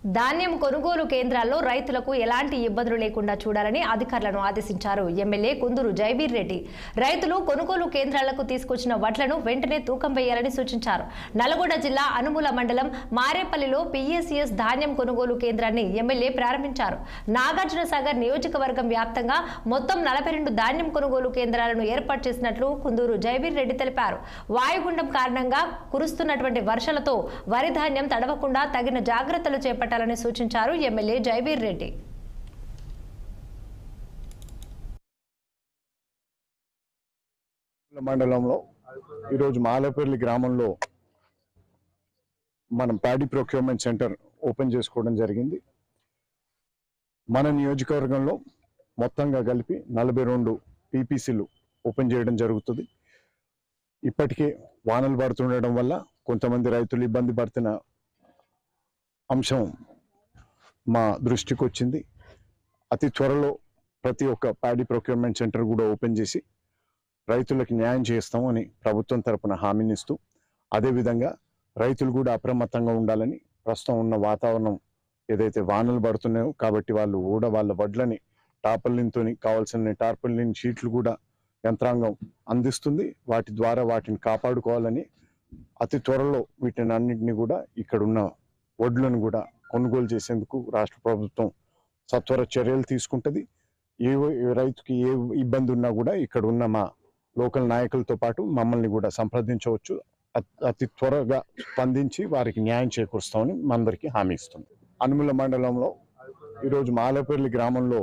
ధాన్యం కొనుగోలు కేంద్రాల్లో రైతులకు ఎలాంటి ఇబ్బందులు లేకుండా చూడాలని అధికారులను ఆదేశించారు ఎమ్మెల్యే కుందూరు జైబీర్ రెడ్డి. రైతులు కొనుగోలు కేంద్రాలకు తీసుకొచ్చిన వడ్లను వెంటనే తూకం వేయాలని సూచించారు. నల్గొండ జిల్లా అనుముల మండలం మారేపల్లిలో పిఎస్సిఎస్ ధాన్యం కొనుగోలు కేంద్రాన్ని ఎమ్మెల్యే ప్రారంభించారు. నాగార్జునసాగర్ నియోజకవర్గం వ్యాప్తంగా మొత్తం 42 ధాన్యం కొనుగోలు కేంద్రాలను ఏర్పాటు చేసినట్లు కుందూరు జైబీర్ రెడ్డి తెలిపారు. వాయుగుండం కారణంగా కురుస్తున్నటువంటి వర్షాలతో వరి ధాన్యం తడవకుండా తగిన జాగ్రత్తలు చేపట్టాలని సూచించారు ఎమ్మెల్యే జైబీర్ రెడ్డి. మండలంలో ఈరోజు మాలేపల్లి గ్రామంలో మనం ప్యాడీ ప్రొక్యూర్మెంట్ సెంటర్ ఓపెన్ చేసుకోవడం జరిగింది. మన నియోజకవర్గంలో మొత్తంగా కలిపి 42 పీపీసీలు ఓపెన్ చేయడం జరుగుతుంది. ఇప్పటికే వానలు పడుతుండడం వల్ల కొంతమంది రైతులు ఇబ్బంది పడుతున్న అంశం మా దృష్టికి వచ్చింది. అతి త్వరలో ప్రతి ఒక్క ప్యాడీ ప్రొక్యూర్మెంట్ సెంటర్ కూడా ఓపెన్ చేసి రైతులకు న్యాయం చేస్తామని ప్రభుత్వం తరపున హామీనిస్తూ, అదేవిధంగా రైతులు కూడా అప్రమత్తంగా ఉండాలని, ప్రస్తుతం ఉన్న వాతావరణం ఏదైతే వానలు పడుతున్నాయో కాబట్టి వాళ్ళు కూడా వాళ్ళ వడ్లని టార్పాలిన్తో కావాల్సిన టార్పాలిన్ షీట్లు కూడా యంత్రాంగం అందిస్తుంది. వాటి ద్వారా వాటిని కాపాడుకోవాలని అతి త్వరలో వీటిని అన్నింటినీ కూడా ఇక్కడున్న వడ్లను కూడా కొనుగోలు చేసేందుకు రాష్ట్ర ప్రభుత్వం సత్వర చర్యలు తీసుకుంటుంది. ఏ రైతుకి ఏ ఇబ్బంది ఉన్నా కూడా ఇక్కడ ఉన్న మా లోకల్ నాయకులతో పాటు మమ్మల్ని కూడా సంప్రదించవచ్చు. అతి త్వరగా స్పందించి వారికి న్యాయం చేకూరుస్తామని మనందరికీ హామీ ఇస్తుంది. అనుముల మండలంలో ఈరోజు మాలేపల్లి గ్రామంలో